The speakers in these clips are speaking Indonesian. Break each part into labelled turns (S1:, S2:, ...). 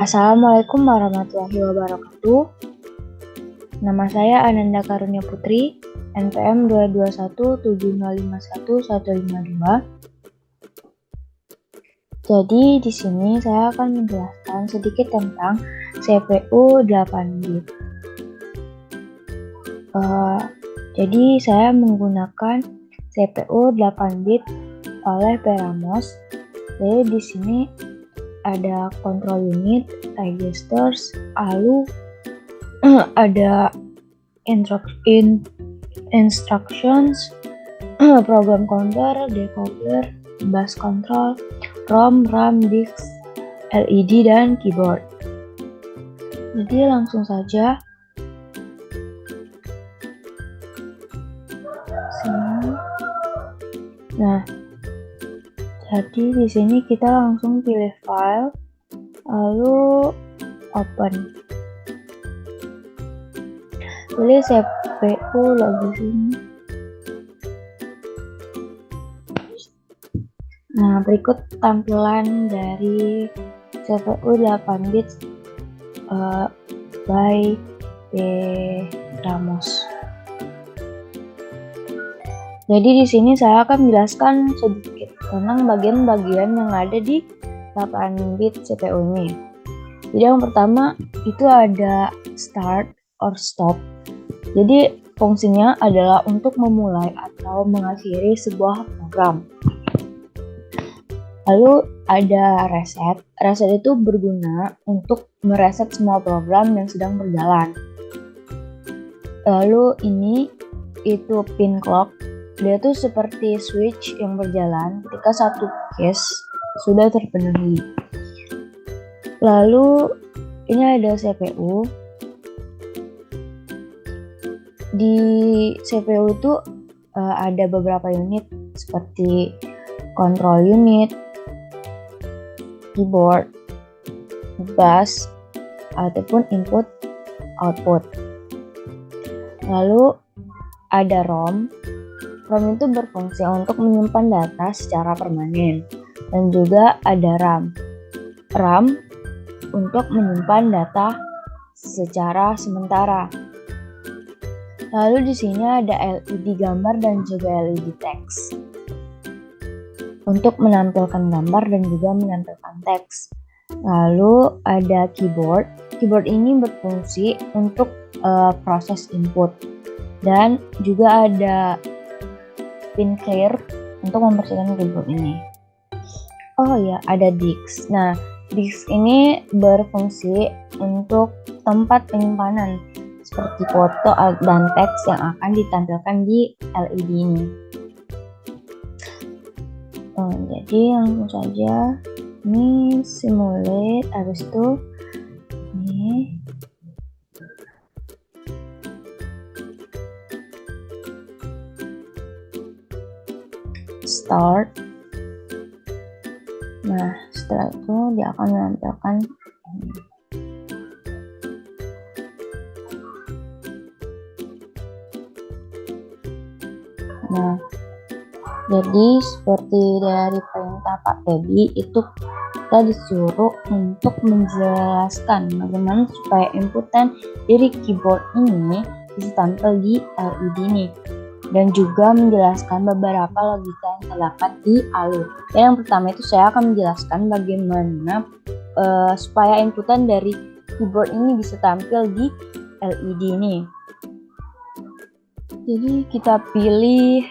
S1: Assalamualaikum warahmatullahi wabarakatuh. Nama saya Ananda Karunia Putri, NPM 22170511152. Jadi di sini saya akan menjelaskan sedikit tentang CPU 8-bit. Jadi saya menggunakan CPU 8-bit oleh Peramos. Jadi di sini ada control unit, registers, lalu ada instructions, program counter, decoder, bus control, ROM, RAM, disk, LED, dan keyboard. Jadi langsung saja. Sini. Nah, jadi di sini kita langsung pilih file, lalu open. Pilih CPU lagi sini. Nah, berikut tampilan dari CPU 8-bit by Peramos. Jadi di sini saya akan menjelaskan sedikit tentang bagian-bagian yang ada di 8-bit CPU ini. Jadi yang pertama itu ada start or stop. Jadi fungsinya adalah untuk memulai atau mengakhiri sebuah program. Lalu ada reset. Reset itu berguna untuk mereset semua program yang sedang berjalan. Lalu ini itu pin clock. Dia tuh seperti switch yang berjalan ketika satu case sudah terpenuhi. Lalu ini ada CPU. Di CPU itu ada beberapa unit seperti control unit, keyboard, bus, ataupun input output. Lalu ada ROM. ROM itu berfungsi untuk menyimpan data secara permanen, dan juga ada RAM. RAM untuk menyimpan data secara sementara. Lalu di sini ada LED gambar dan juga LED teks untuk menampilkan gambar dan juga menampilkan teks. Lalu ada keyboard. Keyboard ini berfungsi untuk proses input, dan juga ada pin clear untuk membersihkan keyboard ini. Oh ya, ada disk. Nah, disk ini berfungsi untuk tempat penyimpanan seperti foto dan teks yang akan ditampilkan di LED ini. Jadi langsung saja ini simulate, habis itu ini start. Nah, setelah itu dia akan menampilkan ini. Nah, jadi seperti dari perintah Pak Teddy itu kita disuruh untuk menjelaskan bagaimana supaya inputan dari keyboard ini bisa tampil di LED ini, dan juga menjelaskan beberapa logika yang terdapat di alur. Yang pertama itu saya akan menjelaskan bagaimana supaya inputan dari keyboard ini bisa tampil di LED ini. Jadi kita pilih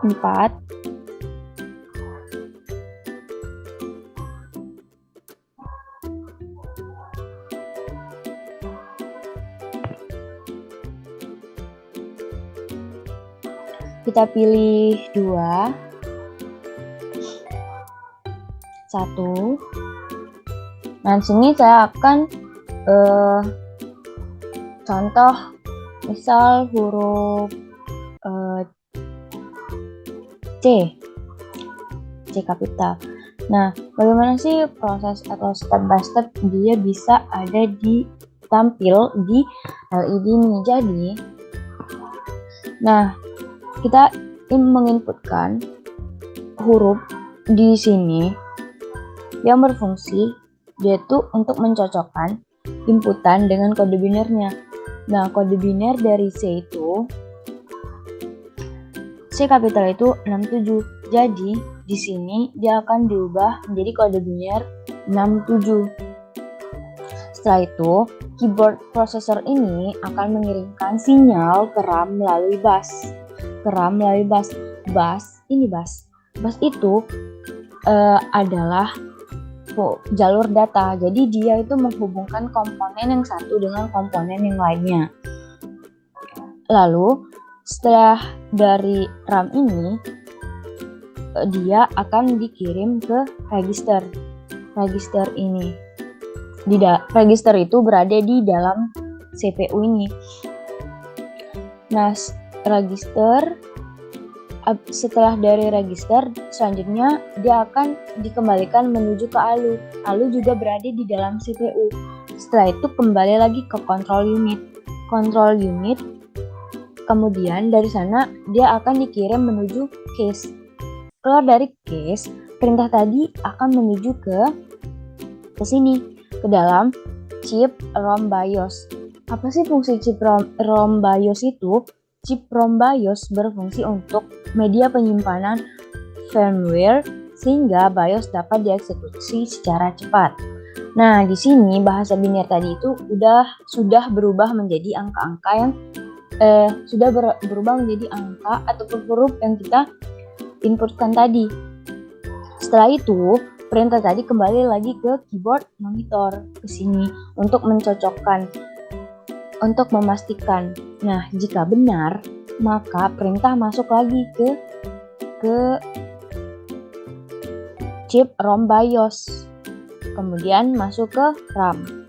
S1: 4. Kita pilih 2, 1. Nah, sini saya akan contoh misal huruf C kapital. Nah, bagaimana sih proses atau step by step dia bisa ada di tampil di LED ini? Jadi, nah, kita menginputkan huruf di sini yang berfungsi yaitu untuk mencocokkan inputan dengan kode binernya. Nah, kode biner dari C itu C kapital itu 67. Jadi, di sini dia akan diubah menjadi kode biner 67. Setelah itu, keyboard processor ini akan mengirimkan sinyal ke RAM melalui bus. Bus itu adalah jalur data. Jadi dia itu menghubungkan komponen yang satu dengan komponen yang lainnya. Lalu setelah dari RAM ini, dia akan dikirim ke register. Register ini. Register itu berada di dalam CPU ini. Nah, register setelah dari register, selanjutnya dia akan dikembalikan menuju ke ALU. ALU juga berada di dalam CPU. Setelah itu kembali lagi ke control unit. Control unit, kemudian dari sana dia akan dikirim menuju cache. Keluar dari cache, perintah tadi akan menuju ke sini, ke dalam chip ROM BIOS. Apa sih fungsi chip ROM BIOS itu? Chip ROM BIOS berfungsi untuk media penyimpanan firmware sehingga BIOS dapat dieksekusi secara cepat. Nah, di sini bahasa biner tadi itu sudah berubah menjadi angka-angka yang berubah menjadi angka ataupun huruf yang kita inputkan tadi. Setelah itu, perintah tadi kembali lagi ke keyboard monitor ke sini untuk mencocokkan, untuk memastikan. Nah, jika benar, maka perintah masuk lagi ke chip ROM BIOS. Kemudian masuk ke RAM.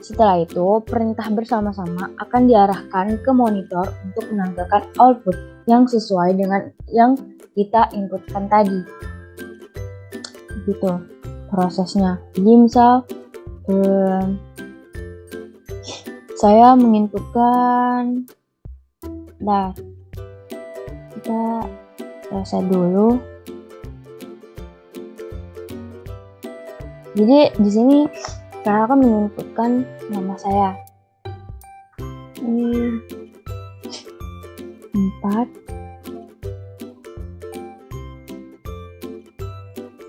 S1: Setelah itu, perintah bersama-sama akan diarahkan ke monitor untuk menampilkan output yang sesuai dengan yang kita inputkan tadi. Gitu prosesnya. Jadi misal saya menginputkan, kita reset dulu. Jadi di sini saya akan menginputkan nama saya. Ini 4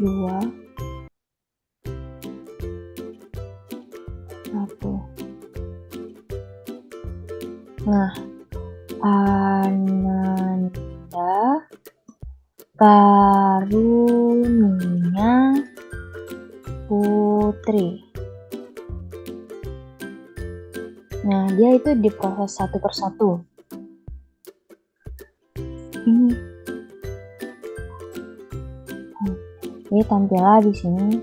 S1: 2 1. Nah, Ananda Karunia Putri. Nah, dia itu diproses satu persatu. Ini. Jadi tampillah di sini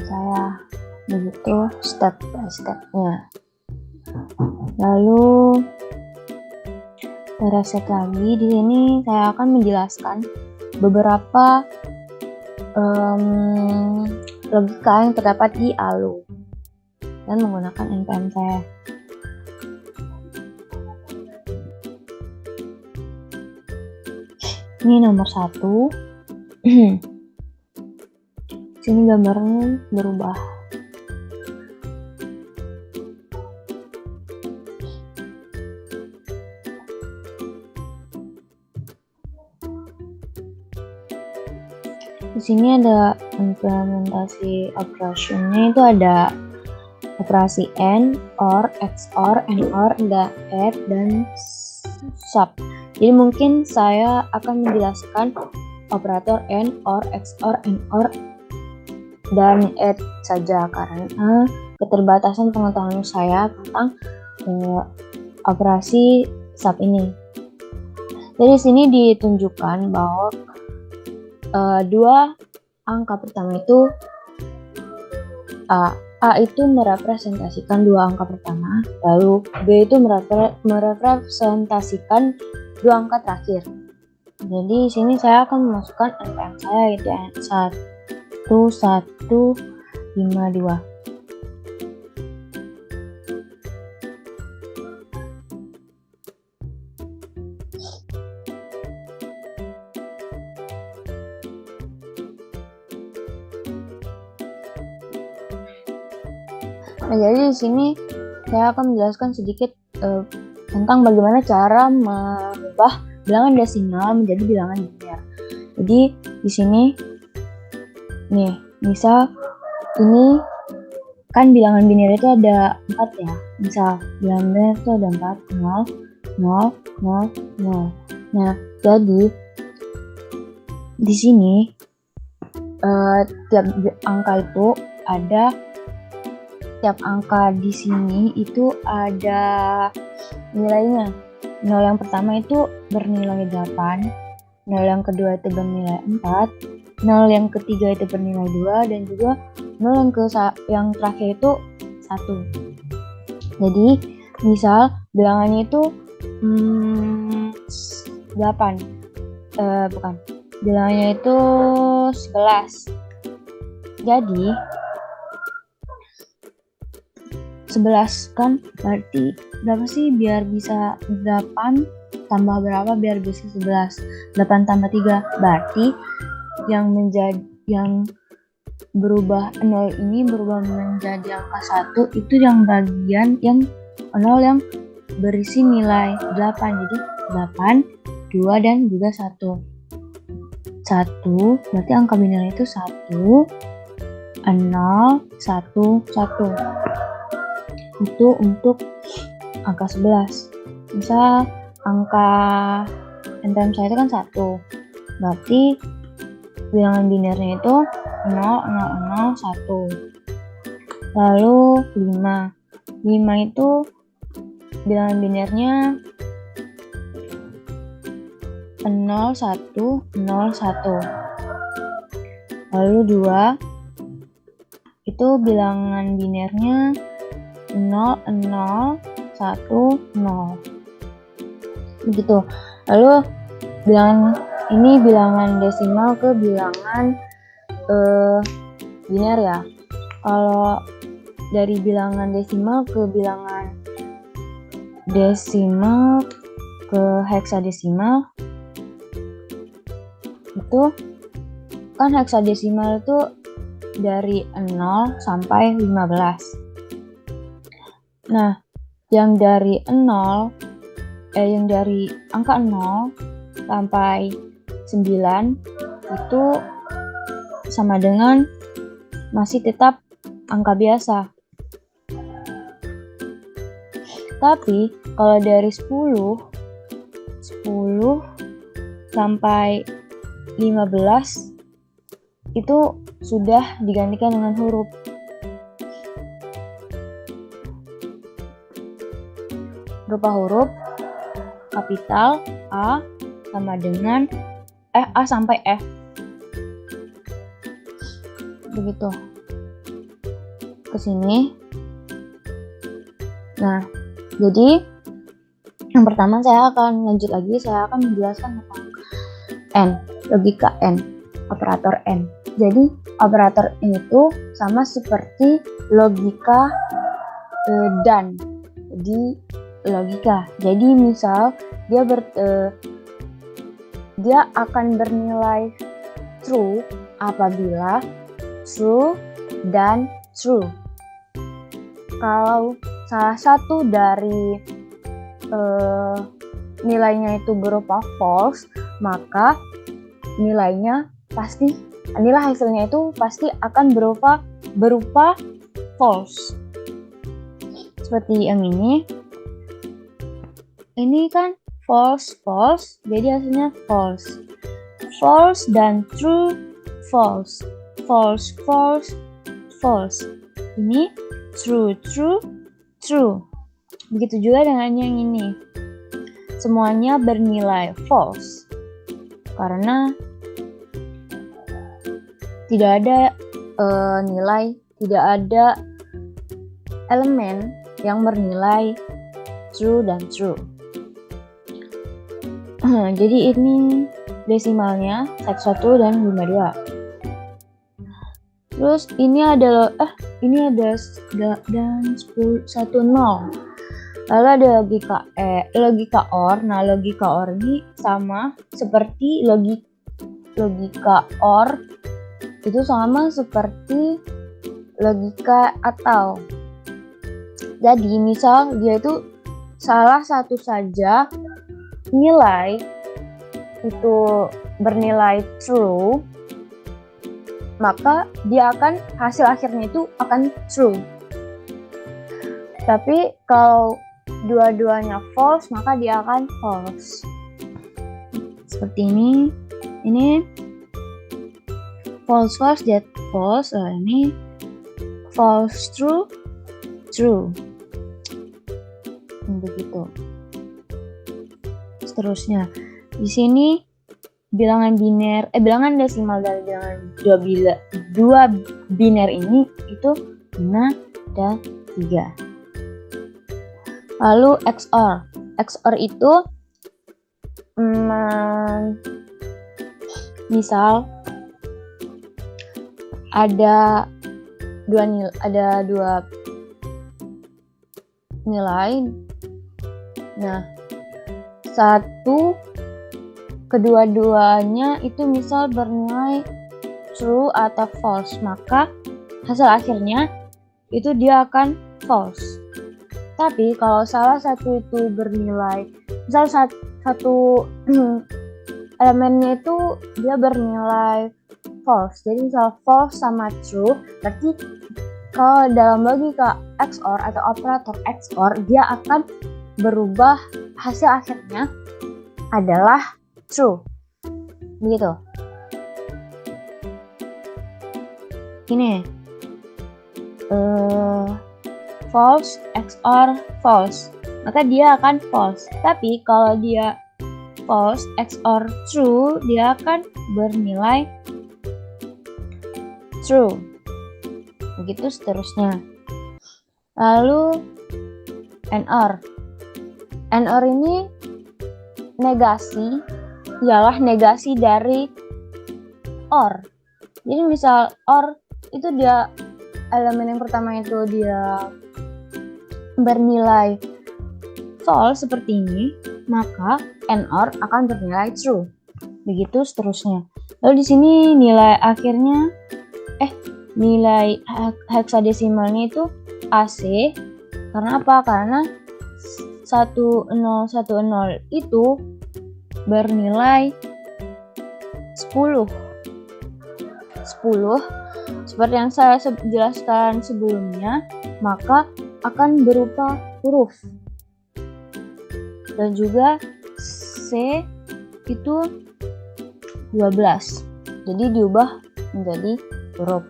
S1: saya begitu step by stepnya. Lalu reset lagi. Di sini saya akan menjelaskan beberapa logika yang terdapat di ALU dan menggunakan npm saya. Ini nomor 1. Sini gambarnya berubah. Di sini ada implementasi operationnya, itu ada operasi AND, OR, XOR, NOR, ADD, dan SUB. Jadi mungkin saya akan menjelaskan operator AND, OR, XOR, NOR, dan ADD saja karena keterbatasan pengetahuan saya tentang operasi SUB ini. Jadi sini ditunjukkan bahwa dua angka pertama itu A itu merepresentasikan dua angka pertama, lalu B itu merepresentasikan dua angka terakhir. Jadi di sini saya akan memasukkan npm saya yaitu 1152. Jadi di sini saya akan menjelaskan sedikit tentang bagaimana cara mengubah bilangan desimal menjadi bilangan linear. Jadi di sini nih, misal ini kan bilangan biner itu ada 4 ya. Misal bilangan biner itu ada 4, 0, 0, 0, 0. Nah, jadi di sini tiap angka itu ada tiap angka di sini itu ada nilainya. 0 yang pertama itu bernilai 8, 0 yang kedua itu bernilai 4, 0 yang ketiga itu bernilai 2, dan juga 0 yang terakhir itu 1. Jadi, misal bilangannya itu 8. Bilangannya itu 11. Jadi 11 kan berarti berapa sih biar bisa 8 tambah berapa biar bisa 11? 8 tambah 3 berarti yang berubah 0 ini berubah menjadi angka 1 itu yang bagian yang 0 yang berisi nilai 8. Jadi 8, 2, dan juga 1. 1 berarti angka biner itu 1, 0, 1, 1. Itu untuk angka 11. Misal angka NTM saya itu kan 1. Berarti bilangan binernya itu 0, 0, 0, 1. Lalu 5. 5 itu bilangan binernya 0, 1, 0, 1. Lalu 2 itu bilangan binernya 0, 0, 1, 0. Begitu. Lalu bilangan desimal ke bilangan biner ya. Kalau dari bilangan desimal ke bilangan desimal ke heksadesimal itu kan heksadesimal itu dari 0 sampai 15. Nah, yang dari angka 0 sampai 9 itu sama dengan masih tetap angka biasa. Tapi kalau dari 10 sampai 15 itu sudah digantikan dengan huruf. Berupa huruf kapital A sama dengan A sampai F. Begitu. Ke sini. Nah, jadi yang pertama saya akan lanjut lagi, saya akan menjelaskan tentang N, logika N, operator N. Jadi operator N itu sama seperti logika dan di logika. Jadi misal dia akan bernilai true apabila true dan true. Kalau salah satu dari nilainya itu berupa false, maka nilai hasilnya itu pasti akan berupa false. Seperti yang ini. Ini kan false, jadi hasilnya false. False dan true, false. False, false, false. Ini true, true, true. Begitu juga dengan yang ini. Semuanya bernilai false. Karena tidak ada tidak ada elemen yang bernilai true dan true. Jadi ini desimalnya 1 dan 52. Terus ini ada 10 1 0. Lalu ada logika OR. Nah, logika OR ini sama seperti logika OR itu sama seperti logika atau. Jadi misal dia itu salah satu saja nilai itu bernilai true, maka hasil akhirnya itu akan true. Tapi kalau dua-duanya false, maka dia akan false. Seperti ini false that false, ini false true. Begitu. Seterusnya di sini bilangan desimal dari bilangan dua biner ini itu 5 dan 3. Lalu XOR itu misal ada dua nilai. Nah, kedua-duanya itu misal bernilai true atau false, maka hasil akhirnya itu dia akan false. Tapi kalau salah satu itu bernilai, misal satu elemennya itu dia bernilai false, jadi misal false sama true, berarti kalau dalam logika XOR atau operator XOR, dia akan berubah hasil akhirnya adalah true. Begitu. Ini false XOR false, maka dia akan false. Tapi kalau dia false XOR true, dia akan bernilai true. Begitu seterusnya. Lalu NOR ini ialah negasi dari OR. Jadi misal OR itu dia elemen yang pertama itu dia bernilai false seperti ini, maka NOR akan bernilai true. Begitu seterusnya. Lalu di sini nilai heksadesimalnya itu AC. Karena apa? Karena 1010 itu bernilai 10. Seperti yang saya jelaskan sebelumnya, maka akan berupa huruf. Dan juga C itu 12. Jadi diubah menjadi huruf.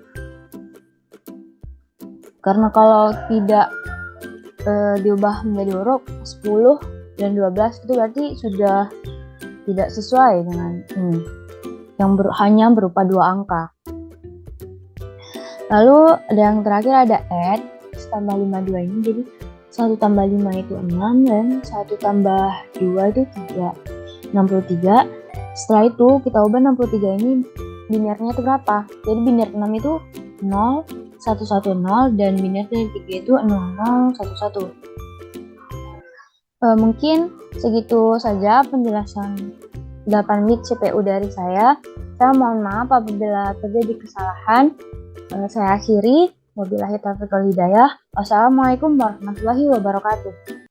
S1: Karena kalau tidak diubah menjadi huruf 10 dan 12 itu berarti sudah tidak sesuai dengan ini yang hanya berupa 2 angka. Lalu yang terakhir ada add tambah 52 ini, jadi 1 tambah 5 itu 6 dan 1 tambah 2 itu 63. Setelah itu kita ubah 63 ini binernya itu berapa? Jadi biner 6 itu 0, 110 dan biner dari 3 itu 0011. Mungkin segitu saja penjelasan 8 bit CPU dari saya. Saya mohon maaf apabila terjadi kesalahan. Saya akhiri. Wabillahi taufiq wal hidayah. Wassalamualaikum warahmatullahi wabarakatuh.